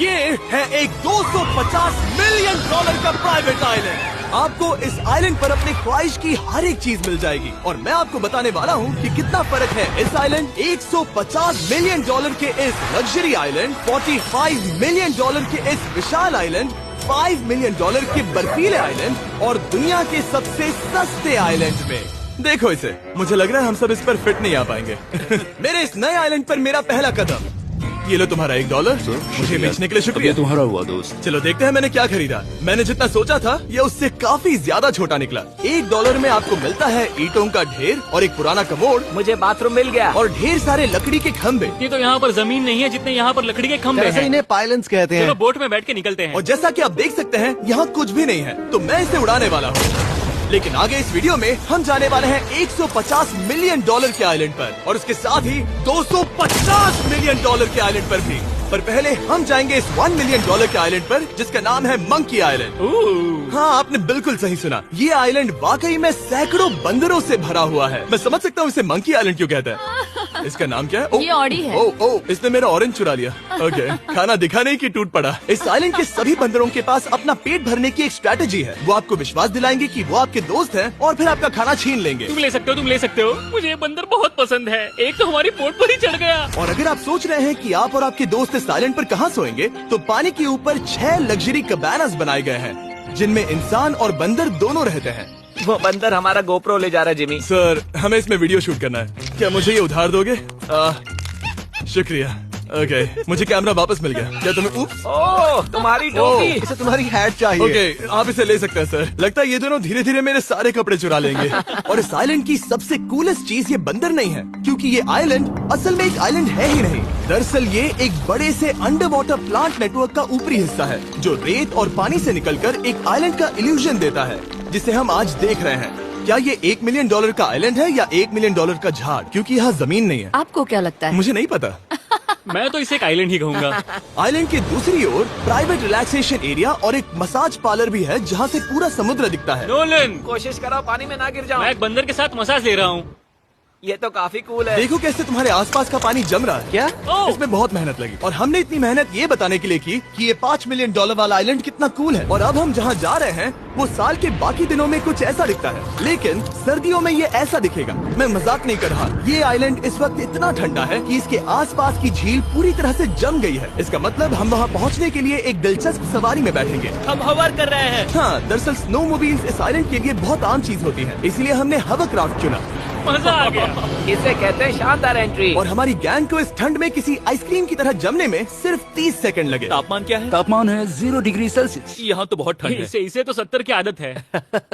ये है एक 250 मिलियन डॉलर का प्राइवेट आइलैंड। आपको इस आइलैंड पर अपनी ख्वाहिश की हर एक चीज मिल जाएगी और मैं आपको बताने वाला हूँ कि कितना फर्क है इस आइलैंड 150 मिलियन डॉलर के इस लग्जरी आइलैंड, 45 मिलियन डॉलर के इस विशाल आइलैंड, 5 मिलियन डॉलर के बर्फीले आइलैंड और दुनिया के सबसे सस्ते आइलैंड में। देखो इसे, मुझे लग रहा है हम सब इस पर फिट नहीं आ पाएंगे। मेरे इस नए आइलैंड पर मेरा पहला कदम। ये लो तुम्हारा $1, मुझे बेचने के लिए शुक्रिया। तुम्हारा हुआ दोस्त। चलो देखते हैं मैंने क्या खरीदा। मैंने जितना सोचा था ये उससे काफी ज्यादा छोटा निकला। $1 में आपको मिलता है ईंटों का ढेर और एक पुराना कमोड। मुझे बाथरूम मिल गया और ढेर सारे लकड़ी के खम्भे। ये तो यहाँ पर जमीन नहीं है जितने यहाँ पर लकड़ी के खंभे हैं। इन्हें पाइलन्स कहते हैं। चलो बोट में बैठ के निकलते हैं। और जैसा कि आप देख सकते हैं यहाँ कुछ भी नहीं है, तो मैं इसे उड़ाने वाला हूँ। लेकिन आगे इस वीडियो में हम जाने वाले हैं 150 मिलियन डॉलर के आइलैंड पर और उसके साथ ही 250 मिलियन डॉलर के आइलैंड पर भी। पर पहले हम जाएंगे इस 1 मिलियन डॉलर के आइलैंड पर जिसका नाम है मंकी आइलैंड। हाँ, आपने बिल्कुल सही सुना। ये आइलैंड वाकई में सैकड़ों बंदरों से भरा हुआ है। मैं समझ सकता हूँ इसे मंकी आइलैंड क्यों कहते हैं। इसका नाम क्या है? ये ऑडी है। ओ, इसने मेरा ऑरेंज चुरा लिया। ओके, खाना दिखा नहीं कि टूट पड़ा। इस आइलैंड के सभी बंदरों के पास अपना पेट भरने की एक स्ट्रेटेजी है। वो आपको विश्वास दिलाएंगे कि वो आपके दोस्त हैं और फिर आपका खाना छीन लेंगे। तुम ले सकते हो। मुझे ये बंदर बहुत पसंद है। एक तो हमारी बोट पर ही चढ़ गया। और अगर आप सोच रहे हैं कि आप और आपके दोस्त इस आइलैंड पर कहाँ सोएंगे, तो पानी के ऊपर 6 लग्जरी कबानास बनाए गए हैं जिनमें इंसान और बंदर दोनों रहते हैं। वो बंदर हमारा गोप्रो ले जा रहा है जिमी। सर, हमें इसमें वीडियो शूट करना है। क्या मुझे ये उधार दोगे? शुक्रिया। ओके, मुझे कैमरा वापस मिल गया। क्या तुम्हें? ओह, तुम्हारी टोपी। इसे तुम्हारी हैट चाहिए। ओके, आप इसे ले सकते हैं सर। लगता है ये दोनों धीरे धीरे मेरे सारे कपड़े चुरा लेंगे। और इस आइलैंड की सबसे कूलेस्ट चीज ये बंदर नहीं है, क्योंकि ये आइलैंड असल में एक आइलैंड है ही नहीं। दरअसल ये एक बड़े से अंडर वाटर प्लांट नेटवर्क का ऊपरी हिस्सा है जो रेत और पानी से निकलकर एक आइलैंड का इल्यूजन देता है जिसे हम आज देख रहे हैं। क्या ये $1 मिलियन का आइलैंड है या $1 मिलियन का झाड़? क्योंकि यहाँ जमीन नहीं है। आपको क्या लगता है? मुझे नहीं पता। मैं तो इसे एक आइलैंड ही कहूँगा। आइलैंड के दूसरी ओर प्राइवेट रिलैक्सेशन एरिया और एक मसाज पार्लर भी है जहाँ से पूरा समुद्र दिखता है। नोलन, कोशिश करो पानी में ना गिर जाओ। मैं एक बंदर के साथ मसाज ले रहा हूँ। ये तो काफी कूल है। देखो कैसे तुम्हारे आसपास का पानी जम रहा है। क्या? इसमें बहुत मेहनत लगी और हमने इतनी मेहनत ये बताने के लिए की कि ये $5 मिलियन वाला आइलैंड कितना कूल है। और अब हम जहाँ जा रहे हैं वो साल के बाकी दिनों में कुछ ऐसा दिखता है, लेकिन सर्दियों में ये ऐसा दिखेगा। मैं मजाक नहीं कर रहा। ये आइलैंड इस वक्त इतना ठंडा है कि इसके आसपास की झील पूरी तरह से जम गई है। इसका मतलब हम वहाँ पहुँचने के लिए एक दिलचस्प सवारी में बैठेंगे। हम हवर कर रहे हैं। हाँ, दरअसल स्नो मोबाइल्स इस आइलैंड के लिए बहुत आम चीज होती है, इसलिए हमने हवरक्राफ्ट चुना। मजा आ गया। इसे कहते हैं शानदार एंट्री। और हमारी गैंग को इस ठंड में किसी आइसक्रीम की तरह जमने में सिर्फ 30 सेकंड लगे। तापमान क्या है? तापमान है 0 डिग्री सेल्सियस। यहाँ तो बहुत ठंड है। इसे तो 70 की आदत है।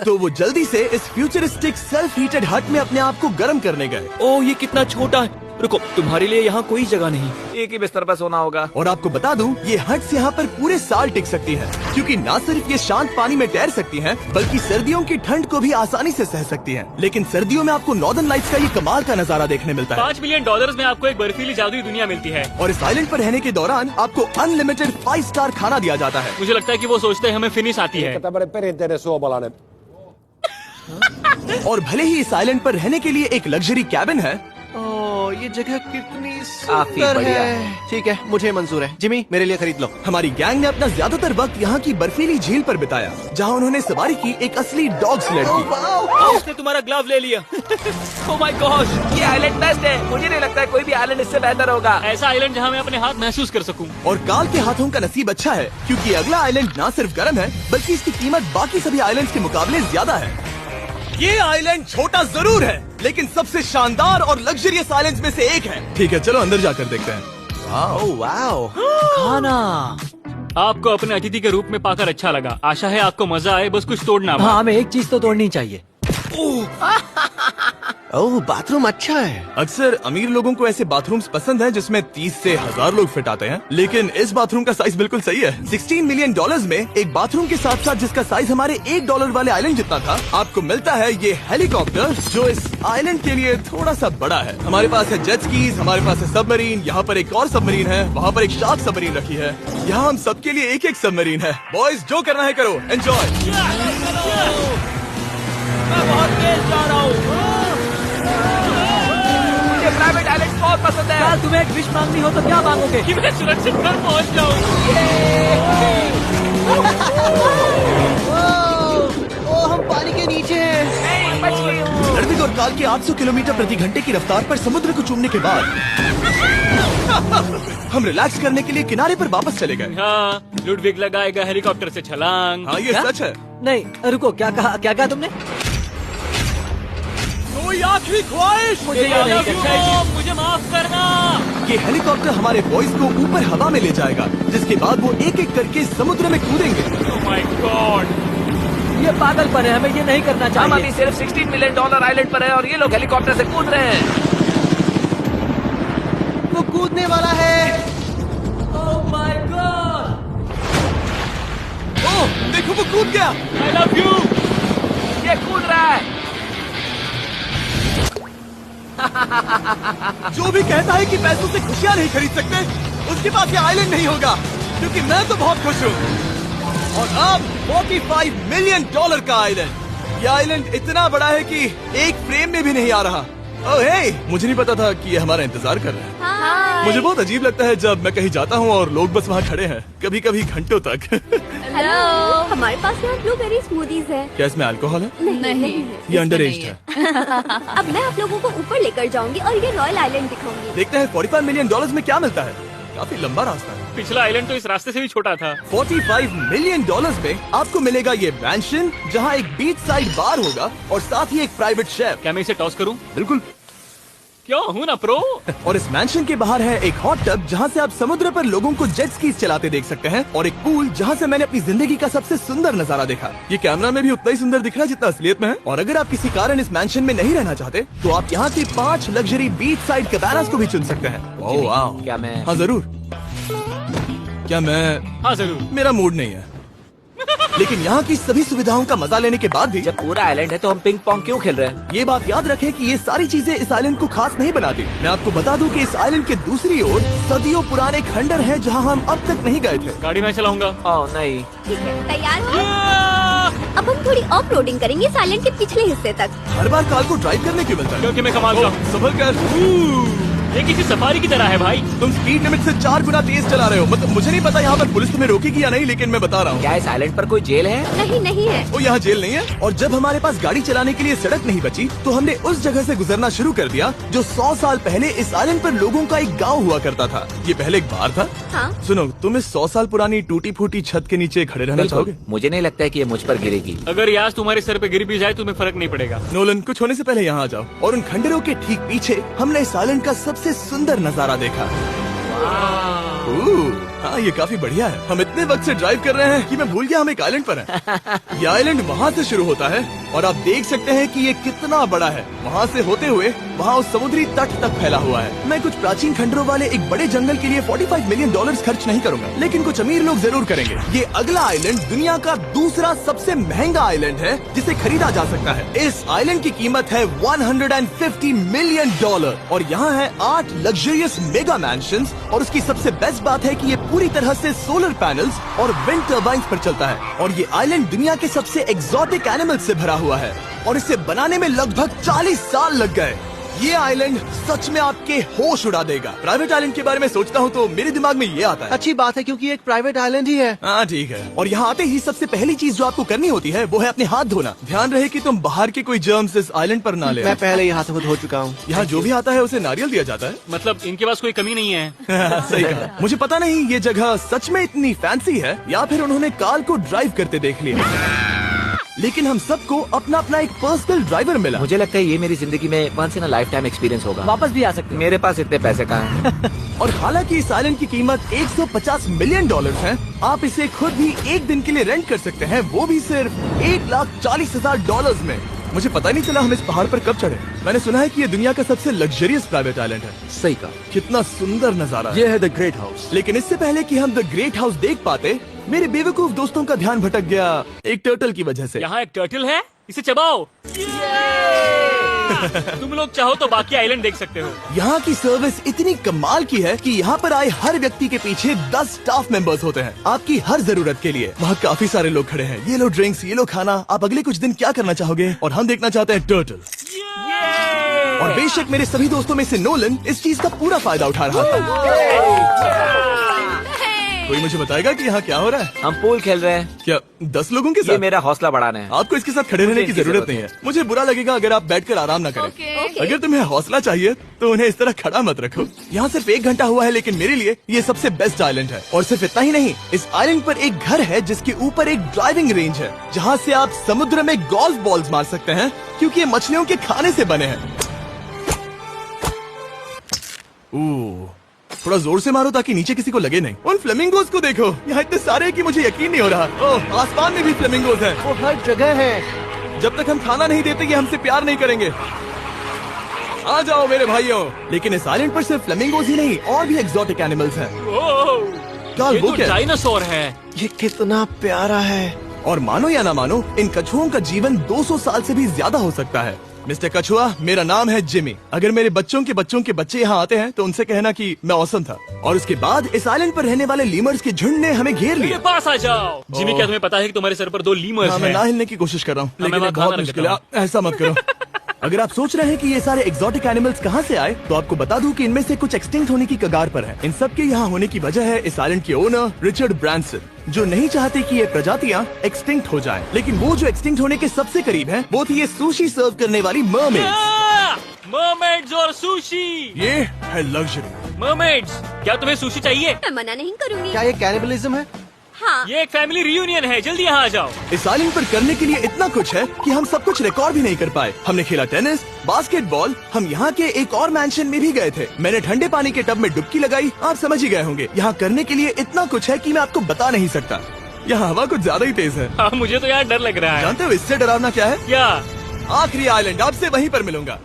तो वो जल्दी से इस फ्यूचरिस्टिक सेल्फ हीटेड हट में अपने आप को गर्म करने गए। ओह, ये कितना छोटा है। रुको, तुम्हारे लिए यहाँ कोई जगह नहीं। एक ही बिस्तर पर सोना होगा। और आपको बता दूं, ये हट्स यहाँ पर पूरे साल टिक सकती है, क्योंकि न सिर्फ ये शांत पानी में तैर सकती हैं, बल्कि सर्दियों की ठंड को भी आसानी से सह सकती हैं। लेकिन सर्दियों में आपको नॉर्दर्न लाइट्स का ये कमाल का नजारा देखने मिलता है। $5 मिलियन में आपको एक बर्फीली जादुई दुनिया मिलती है। और इस आइलैंड पर रहने के दौरान आपको अनलिमिटेड 5 स्टार खाना दिया जाता है। मुझे लगता है कि वो सोचते हैं हमें फिनिश आती है। और भले ही इस आइलैंड पर रहने के लिए एक लग्जरी कैबिन है, ओह, ये जगह कितनी काफी सुंदर बढ़िया है। ठीक है, मुझे मंजूर है। जिमी, मेरे लिए खरीद लो। हमारी गैंग ने अपना ज्यादातर वक्त यहाँ की बर्फीली झील पर बिताया, जहाँ उन्होंने सवारी की एक असली डॉग स्लेड की। उसने तुम्हारा ग्लव ले लिया। ओह माय गॉश, ये आइलैंड बेस्ट है। मुझे नहीं लगता है कोई भी आइलैंड इससे बेहतर होगा। ऐसा आइलैंड जहाँ मैं अपने हाथ महसूस कर सकूँ। और काल के हाथों का नसीब अच्छा है, क्योंकि अगला आइलैंड न सिर्फ गर्म है, बल्कि इसकी कीमत बाकी सभी आइलैंड के मुकाबले ज्यादा है। ये आइलैंड छोटा जरूर है, लेकिन सबसे शानदार और लग्जरियस आइलैंड्स में से एक है। ठीक है, चलो अंदर जाकर देखते हैं। ओह वाओ, खाना। आपको अपने अतिथि के रूप में पाकर अच्छा लगा। आशा है आपको मजा आए, बस कुछ तोड़ना मत। हाँ, हमें एक चीज तो तोड़नी चाहिए। ओह, बाथरूम अच्छा है। अक्सर अमीर लोगों को ऐसे बाथरूम्स पसंद हैं जिसमें 30 से 1000 लोग फिट आते हैं, लेकिन इस बाथरूम का साइज बिल्कुल सही है। $16 मिलियन में एक बाथरूम के साथ साथ जिसका साइज हमारे $1 वाले आइलैंड जितना था, आपको मिलता है ये हेलीकॉप्टर, जो इस आइलैंड के लिए थोड़ा सा बड़ा है। हमारे पास है जेट स्कीज, हमारे पास है सबमरीन, यहाँ पर एक और सबमरीन है, वहाँ पर एक शार्क सबमरीन रखी है। यहाँ हम सबके लिए एक एक सबमरीन है। बॉयज, जो करना है करो, एंजॉय। मैं बहुत तेज जा रहा हूँ। मुझे प्राइवेट आइलैंड बहुत पसंद है। तुम्हें एक विश मांगनी हो तो क्या मांगोगे? कि मैं सुरक्षित घर पहुँच जाऊँ। 800 किलोमीटर प्रति घंटे की रफ्तार पर समुद्र को चूमने के बाद हम रिलैक्स करने के लिए किनारे पर वापस चले गए। हाँ, लुडविग लगाएगा हेलीकॉप्टर से छलांग। हाँ, ये सच है। नहीं रुको, क्या कहा तुमने? कोई आखिरी ख्वाहिश? मुझे ये नहीं करना है। मुझे माफ करना। ये हेलीकॉप्टर हमारे बॉयज को ऊपर हवा में ले जाएगा, जिसके बाद वो एक एक करके समुद्र में कूदेंगे। ओह माय गॉड, ये पागलपन है, हमें ये नहीं करना हम चाहिए। अभी सिर्फ $16 मिलियन आइलैंड पर है और ये लोग हेलीकॉप्टर से कूद रहे हैं। वो कूदने वाला है। ओह माय गॉड, ओह, देखो वो कूद गया। I love you. ये कूद रहा है। जो भी कहता है कि पैसों से खुशियाँ नहीं खरीद सकते, उसके पास ये आइलैंड नहीं होगा, क्योंकि मैं तो बहुत खुश हूँ। और अब $45 मिलियन का आइलैंड। ये आइलैंड इतना बड़ा है कि एक फ्रेम में भी नहीं आ रहा। ओह हे, मुझे नहीं पता था कि ये हमारा इंतजार कर रहे हैं। मुझे बहुत अजीब लगता है जब मैं कहीं जाता हूँ और लोग बस वहाँ खड़े हैं, कभी कभी घंटों तक। हेलो, हमारे पास यहाँ ब्लूबेरी स्मूदीज है। क्या इसमें अल्कोहल है? नहीं, ये अंडर एज है। अब मैं आप लोगों को ऊपर लेकर जाऊंगी और ये रॉयल आइलैंड दिखाऊंगी। देखते हैं $45 मिलियन में क्या मिलता है। काफी लंबा रास्ता है। पिछला आइलैंड तो इस रास्ते से भी छोटा था। $45 मिलियन में आपको मिलेगा ये मैंशन, जहाँ एक बीच साइड बार होगा और साथ ही एक प्राइवेट शेफ। क्या मैं इसे टॉस करूं? बिल्कुल। क्यों, हूं ना प्रो। और इस मैंशन के बाहर है एक हॉट टब, जहाँ से आप समुद्र पर लोगों को जेट स्कीज चलाते देख सकते हैं, और एक पूल जहाँ से मैंने अपनी जिंदगी का सबसे सुंदर नजारा देखा। ये कैमरा में भी उतना ही सुंदर दिख रहा है जितना असलियत में है। और अगर आप किसी कारण इस मैंशन में नहीं रहना चाहते, तो आप यहाँ की 5 लग्जरी बीच साइड कैबानास को भी चुन सकते हैं। ओह वाह। क्या मैं? हाँ जरूर। क्या मैं? हाँ जरूर। मेरा मूड नहीं है। लेकिन यहाँ की सभी सुविधाओं का मजा लेने के बाद भी जब पूरा आइलैंड है तो हम पिंग पोंग क्यों खेल रहे हैं? ये बात याद रखें कि ये सारी चीजें इस आइलैंड को खास नहीं बनाती। मैं आपको बता दूं कि इस आइलैंड के दूसरी ओर सदियों पुराने खंडर हैं, जहां हम अब तक नहीं गए थे। गाड़ी मैं चलाऊंगा। ओह नहीं। ठीक है, तैयार हो? अब हम थोड़ी ऑफ रोडिंग करेंगे इस आइलैंड के पिछले हिस्से तक। हर बार कार को ड्राइव करने क्यों मिलता है? क्योंकि मैं कमाल का हूं। संभल कर। ये किसी सफारी की तरह है भाई। तुम स्पीड लिमिट से 4 गुना तेज चला रहे हो। मतलब मुझे नहीं पता यहाँ पर पुलिस तुम्हें रोकेगी या नहीं, लेकिन मैं बता रहा हूँ। क्या इस आइलैंड पर कोई जेल है? नहीं, नहीं है। वो यहाँ जेल नहीं है। और जब हमारे पास गाड़ी चलाने के लिए सड़क नहीं बची, तो हमने उस जगह से गुजरना शुरू कर दिया जो 100 साल पहले इस आइलैंड पर लोगों का एक गाँव हुआ करता था। ये पहले एक बार था। हाँ। सुनो, तुम इस 100 साल पुरानी टूटी फूटी छत के नीचे खड़े रहना चाहोगे? मुझे नहीं लगता है कि ये मुझ पर गिरेगी। अगर ये आज तुम्हारे सर पे गिर भी जाए तुम्हें फर्क नहीं पड़ेगा। नोलन, कुछ होने से पहले यहाँ आ जाओ। और उन खंडरों के ठीक पीछे हमने इस आइलैंड का सबसे सुंदर नजारा देखा। हाँ, ये काफी बढ़िया है। हम इतने वक्त से ड्राइव कर रहे हैं कि मैं भूल गया हम एक आइलैंड पर हैं। ये आइलैंड वहाँ से शुरू होता है और आप देख सकते हैं कि ये कितना बड़ा है। वहाँ से होते हुए वहाँ उस समुद्री तट तक फैला हुआ है। मैं कुछ प्राचीन खंडरों वाले एक बड़े जंगल के लिए $45 मिलियन खर्च नहीं करूंगा, लेकिन कुछ अमीर लोग जरूर करेंगे। ये अगला आइलैंड दुनिया का दूसरा सबसे महंगा आइलैंड है जिसे खरीदा जा सकता है। इस आइलैंड की कीमत है $150 मिलियन और यहाँ है 8 लग्जरियस मेगा मैंशंस। और उसकी सबसे बेस्ट बात है कि ये पूरी तरह से सोलर पैनल्स और विंड टर्बाइन्स पर चलता है। और ये आइलैंड दुनिया के सबसे एक्सोटिक एनिमल्स से भरा हुआ है और इसे बनाने में लगभग 40 साल लग गए। ये आइलैंड सच में आपके होश उड़ा देगा। प्राइवेट आइलैंड के बारे में सोचता हूँ तो मेरे दिमाग में ये आता है। अच्छी बात है क्योंकि एक प्राइवेट आइलैंड ही है। हाँ ठीक है। और यहाँ आते ही सबसे पहली चीज जो आपको करनी होती है वो है अपने हाथ धोना। ध्यान रहे कि तुम बाहर के कोई जर्म्स इस आइलैंड पर ना ले। मैं पहले ही हाथों को धो चुका हूँ। यहाँ जो भी आता है उसे नारियल दिया जाता है। मतलब इनके पास कोई कमी नहीं है। सही कहा। मुझे पता नहीं ये जगह सच में इतनी फैंसी है या फिर उन्होंने कार को ड्राइव करते देख लिया, लेकिन हम सबको अपना अपना एक पर्सनल ड्राइवर मिला। मुझे लगता है ये मेरी जिंदगी में once in a lifetime experience होगा। वापस भी आ सकते हैं। मेरे पास इतने पैसे कहाँ हैं? और हालांकि इस आइलैंड की कीमत $150 मिलियन है, आप इसे खुद भी एक दिन के लिए रेंट कर सकते हैं, वो भी सिर्फ $1,40,000 में। मुझे पता नहीं चला हम इस पहाड़ पर कब चढ़े। मैंने सुना है कि ये दुनिया का सबसे लग्जरियस प्राइवेट आइलैंड है। सही कहा। कितना सुंदर नजारा है। ये है द ग्रेट हाउस। लेकिन इससे पहले कि हम द ग्रेट हाउस देख पाते, मेरे बेवकूफ दोस्तों का ध्यान भटक गया एक टर्टल की वजह से। यहाँ एक टर्टल है, इसे चबाओ। तुम लोग चाहो तो बाकी आइलैंड देख सकते हो। यहाँ की सर्विस इतनी कमाल की है कि यहाँ पर आए हर व्यक्ति के पीछे 10 स्टाफ मेंबर्स होते हैं आपकी हर जरूरत के लिए। वहाँ काफी सारे लोग खड़े हैं। ये लो ड्रिंक्स, ये लो खाना। आप अगले कुछ दिन क्या करना चाहोगे? और हम देखना चाहते हैं टर्टल। और बेशक मेरे सभी दोस्तों में से नोलन इस चीज का पूरा फायदा उठा रहा था। कोई मुझे बताएगा कि यहाँ क्या हो रहा है? हम पूल खेल रहे हैं। क्या 10 लोगों के ये साथ? मेरा हौसला बढ़ाना है। आपको इसके साथ खड़े रहने की जरूरत नहीं है। मुझे बुरा लगेगा अगर आप बैठकर आराम ना करें। Okay. अगर तुम्हें हौसला चाहिए तो उन्हें इस तरह खड़ा मत रखो। यहाँ सिर्फ 1 घंटा हुआ है, लेकिन मेरे लिए ये सबसे बेस्ट आइलैंड है। और सिर्फ इतना ही नहीं, इस आइलैंड पर एक घर है जिसके ऊपर एक ड्राइविंग रेंज है, जहाँ से आप समुद्र में गोल्फ बॉल्स मार सकते हैं, क्योंकि ये मछलियों के खाने से बने हैं। थोड़ा जोर से मारो ताकि नीचे किसी को लगे नहीं। उन फ्लेमिंगोज को देखो, यहाँ इतने सारे हैं कि मुझे यकीन नहीं हो रहा। ओह, आसमान में भी फ्लेमिंगोज हैं। वो हर जगह है। जब तक हम खाना नहीं देते ये हमसे प्यार नहीं करेंगे। आ जाओ मेरे भाइयों। लेकिन इस आइलैंड पर सिर्फ फ्लेमिंगोज ही नहीं, और भी एक्सोटिक एनिमल्स हैं। काल, ये वो तो क्या है? डायनासोर है। ये कितना प्यारा है। और मानो या ना मानो, इन कछुओं का जीवन 200 साल से भी ज्यादा हो सकता है। मिस्टर कछुआ, मेरा नाम है जिमी। अगर मेरे बच्चों के बच्चे यहाँ आते हैं तो उनसे कहना कि मैं औसम था। और उसके बाद इस आइलैंड पर रहने वाले लीमर्स के झुंड ने हमें घेर मेरे लिया। पास आ जाओ। जिमी, क्या तुम्हें पता है कि तुम्हारे सर पर 2 लीमर्स हाँ, मैं ना हैं? हिलने की कोशिश कर रहा हूँ, मैं लेकिन वहाँ ये बहुत खाना मुश्किल है। रखता ऐसा मत करो। अगर आप सोच रहे हैं कि ये सारे एक्सोटिक एनिमल्स कहाँ से आए, तो आपको बता दूं कि इनमें से कुछ एक्सटिंक्ट होने की कगार पर हैं। इन सब के यहाँ होने की वजह है इस आइलैंड के ओनर रिचर्ड ब्रांसन, जो नहीं चाहते कि ये प्रजातियाँ एक्सटिंक्ट हो जाएं। लेकिन वो जो एक्सटिंक्ट होने के सबसे करीब हैं, वो थी ये सुशी सर्व करने वाली मरमेड्स। मरमेड्स और सुशी। ये है लग्जरी। मरमेड्स, क्या तुम्हें सुशी चाहिए? मैं मना नहीं करूंगी। क्या ये कैनिबलिज्म है? हाँ। ये एक फैमिली रियूनियन है, जल्दी यहाँ आ जाओ। इस आइलैंड पर करने के लिए इतना कुछ है कि हम सब कुछ रिकॉर्ड भी नहीं कर पाए। हमने खेला टेनिस, बास्केटबॉल, हम यहाँ के एक और मैंशन में भी गए थे। मैंने ठंडे पानी के टब में डुबकी लगाई, आप समझ ही गए होंगे। यहाँ करने के लिए इतना कुछ है कि मैं आपको बता नहीं सकता। यहाँ हवा कुछ ज्यादा ही तेज है। हाँ, मुझे तो यार डर लग रहा है। जानते हो इससे डरावना क्या है? क्या? आखिरी आइलैंड, आपसे वहीं पर मिलूंगा।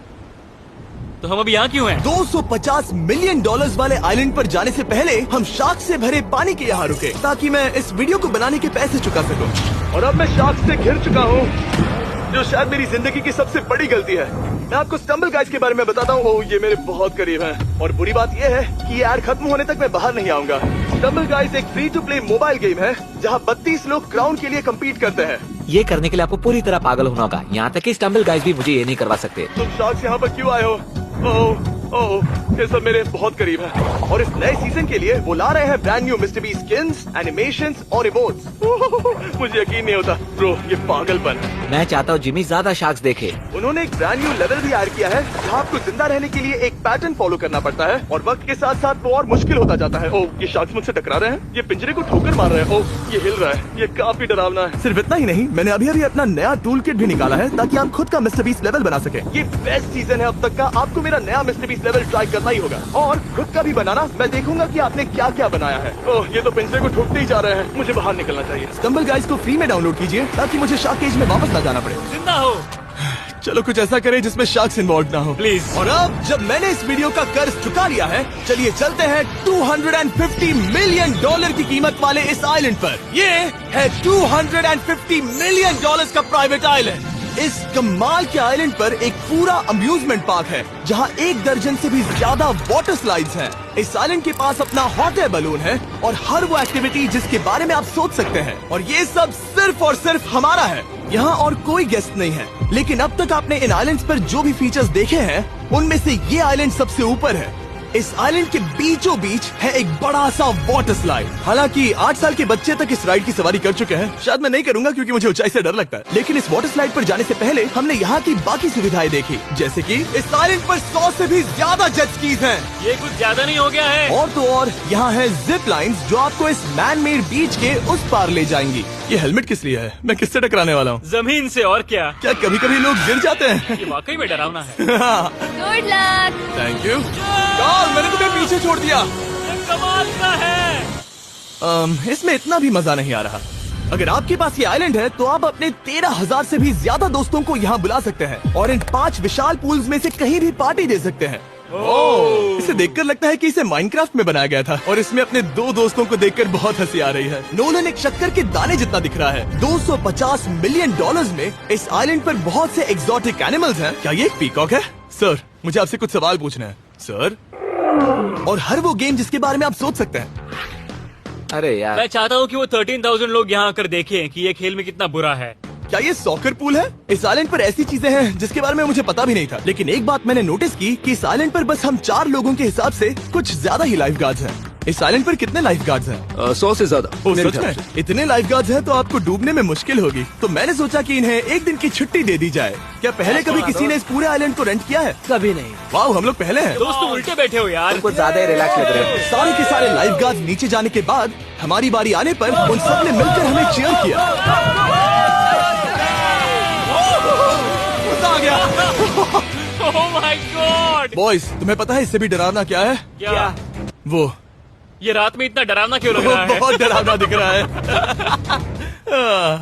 तो हम अभी यहाँ क्यों हैं? 250 मिलियन डॉलर्स वाले आइलैंड पर जाने से पहले हम शार्क से भरे पानी के यहाँ रुके, ताकि मैं इस वीडियो को बनाने के पैसे चुका सकूं। और अब मैं शार्क से घिर चुका हूँ, जो शायद मेरी जिंदगी की सबसे बड़ी गलती है। मैं आपको स्टम्बल गाइस के बारे में बताता हूँ। ओह, ये मेरे बहुत करीब हैं। और बुरी बात यह है कि ये एड खत्म होने तक मैं बाहर नहीं आऊंगा। स्टम्बल गाइस एक free to play mobile game है, जहाँ 32 लोग क्राउन के लिए कम्पीट करते हैं। ये करने के लिए आपको पूरी तरह पागल होना होगा। यहाँ तक कि स्टम्बल गाइस भी मुझे ये नहीं करवा सकते। तुम शार्क्स यहाँ पर क्यों आए हो? ओह, ये सब मेरे बहुत करीब है। और इस नए सीजन के लिए वो ला रहे हैं brand new mister beast skins, animations और इमोट्स। मुझे यकीन नहीं होता ब्रो, ये पागलपन। मैं चाहता हूँ जिमी ज्यादा शार्क्स देखे। उन्होंने एक ब्रांड न्यू लेवल भी ऐड किया है, जहाँ आपको जिंदा रहने के लिए एक पैटर्न फॉलो करना पड़ता है, और वक्त के साथ साथ वो और मुश्किल होता जाता है। ओह, ये शार्क्स मुझसे टकरा रहे हैं, ये पिंजरे को ठोकर मार रहे हैं। ओह, ये हिल रहा है, ये काफी डरावना है। सिर्फ इतना ही नहीं, मैंने अभी अपना नया टूल किट भी निकाला है, ताकि आप खुद का मिस्टर बीस्ट लेवल बना सके। ये बेस्ट सीजन है अब तक का। आपको मेरा नया मिस्टर बीस्ट लेवल ट्राई करना ही होगा, और खुद का भी बनाना। मैं देखूंगा कि आपने क्या क्या बनाया है। ओह, ये तो पिंजरे को ठोकते ही जा रहे हैं, मुझे बाहर निकलना चाहिए। स्टम्बल गाइस को फ्री में डाउनलोड कीजिए, ताकि मुझे शार्क केज में वापस न जाना पड़े। जिंदा हो। चलो कुछ ऐसा करें जिसमें शार्क्स इन्वॉल्व ना हो, प्लीज। और अब जब मैंने इस वीडियो का कर्ज चुका लिया है, चलिए चलते हैं 250 मिलियन डॉलर की कीमत वाले इस आइलैंड पर। ये है 250 मिलियन डॉलर्स का प्राइवेट आइलैंड। इस कमाल के आइलैंड पर एक पूरा अम्यूजमेंट पार्क है, जहां 1 दर्जन से भी ज्यादा वाटर स्लाइड्स हैं। इस आइलैंड के पास अपना हॉट एयर बलून है, और हर वो एक्टिविटी जिसके बारे में आप सोच सकते हैं। और ये सब सिर्फ और सिर्फ हमारा है। यहाँ और कोई गेस्ट नहीं है, लेकिन अब तक आपने इन आइलैंड्स पर जो भी फीचर्स देखे हैं, उनमें से ये आइलैंड सबसे ऊपर है। इस आइलैंड के बीचों बीच है एक बड़ा सा वाटर स्लाइड। हालांकि 8 साल के बच्चे तक इस राइड की सवारी कर चुके हैं। शायद मैं नहीं करूंगा क्योंकि मुझे ऊंचाई से डर लगता है। लेकिन इस वाटर स्लाइड पर जाने से पहले हमने यहाँ की बाकी सुविधाएं देखी, जैसे कि इस आइलैंड पर 100 से भी ज्यादा जेट स्कीज हैं। ये कुछ ज्यादा नहीं हो गया है? और तो और यहाँ है जिप लाइन्स, जो आपको इस मैन मेड बीच के उस पार ले जाएंगी। ये हेलमेट किस लिए है? मैं किससे टकराने वाला हूँ? जमीन से, और क्या। क्या कभी कभी लोग गिर जाते हैं? ये वाकई में डरावना है। Good luck. Thank you. Carl, मैंने तुम्हें पीछे छोड़ दिया। ये कमाल का है। इसमें इतना भी मजा नहीं आ रहा। अगर आपके पास ये आइलैंड है, तो आप अपने 13,000 से भी ज्यादा दोस्तों को यहाँ बुला सकते हैं, और इन 5 विशाल पूल्स में से कहीं भी पार्टी दे सकते हैं। ओह, इसे देखकर लगता है कि इसे माइनक्राफ्ट में बनाया गया था, और इसमें अपने 2 दोस्तों को देखकर बहुत हंसी आ रही है। नोलन एक शक्कर के दाने जितना दिख रहा है। 250 मिलियन डॉलर्स में इस आइलैंड पर बहुत से एक्सोटिक एनिमल्स हैं। क्या ये एक पीकॉक है? सर, मुझे आपसे कुछ सवाल पूछना है सर। और हर वो गेम जिसके बारे में आप सोच सकते हैं। अरे यार, मैं चाहता हूँ कि वो 13,000 लोग यहाँ आकर देखें कि ये खेल में कितना बुरा है। क्या ये सॉकर पूल है? इस आइलैंड पर ऐसी चीजें हैं जिसके बारे में मुझे पता भी नहीं था। लेकिन एक बात मैंने नोटिस की कि इस आइलैंड पर बस हम 4 लोगों के हिसाब से कुछ ज्यादा ही लाइफ गार्ड्स हैं। इस आइलैंड पर कितने लाइफ गार्ड्स हैं? 100 से ज्यादा। ओ, मेरे सच ख्याल में? से। इतने लाइफ गार्ड्स हैं तो आपको डूबने में मुश्किल होगी। तो मैंने सोचा कि इन्हें एक दिन की छुट्टी दे दी जाए। क्या पहले कभी किसी ने इस पूरे आइलैंड को रेंट किया है? कभी नहीं। वाह, हम लोग पहले हैं। दोस्त तुम उल्टे बैठे हो यार। कुछ ज्यादा ही रिलैक्स लग रहे हो। सारे के सारे लाइफ गार्ड्स नीचे जाने के बाद हमारी बारी आने पर उन सब ने मिलकर हमें चीयर किया। मजा आ गया। ओह माय गॉड। बॉयज, तुम्हें पता है इससे भी डरावना क्या है? क्या? वो ये रात में इतना डरावना क्यों लग रहा है? बहुत डरावना दिख रहा है।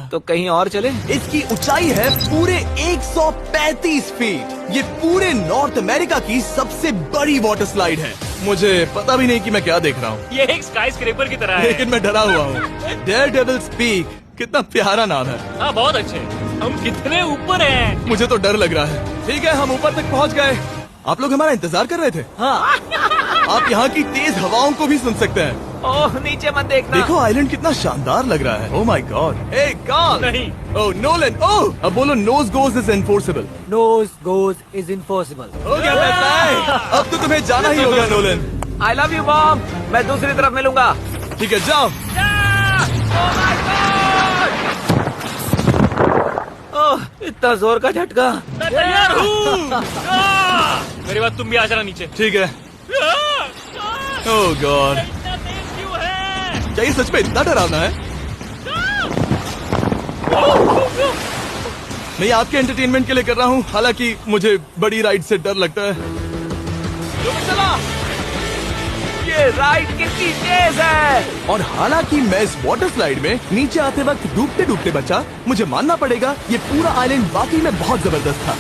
तो कहीं और चले? इसकी ऊंचाई है पूरे 135 फीट। ये पूरे नॉर्थ अमेरिका की सबसे बड़ी वाटर स्लाइड है। मुझे पता भी नहीं कि मैं क्या देख रहा हूँ, ये एक स्काई स्क्रेपर की तरह है। लेकिन मैं डरा हुआ हूँ। डेयर डेविल्स पीक, कितना प्यारा नाम है। हाँ बहुत अच्छे। हम कितने ऊपर हैं? मुझे तो डर लग रहा है। ठीक है, हम ऊपर तक पहुँच गए। आप लोग हमारा इंतजार कर रहे थे? हाँ। आप यहाँ की तेज हवाओं को भी सुन सकते हैं। ओह नीचे मत देखना। देखो आइलैंड कितना शानदार लग रहा है। Oh my God. Hey Carl. नहीं। Oh Nolan. ओह, अब बोलो nose goes is enforceable. Nose goes is impossible. हो गया पैसा है। अब तो तुम्हें जाना ही होगा Nolan. I love you mom. मैं दूसरी तरफ मिलूंगा। ठीक है, जाओ। ओह इतना जोर का झटका। मैं तैयार हूँ। मेरे बाद तुम भी आ जाना नीचे। ठीक है। ओह गॉड, इतना तेज क्यों है? क्या ये सच में इतना डरावना है? मैं ये आपके एंटरटेनमेंट के लिए कर रहा हूँ, हालांकि मुझे बड़ी राइड से डर लगता है। ये राइड कितनी तेज है। और हालांकि मैं इस वाटर स्लाइड में नीचे आते वक्त डूबते डूबते बचा, मुझे मानना पड़ेगा ये पूरा आइलैंड वाकई में बहुत जबरदस्त था।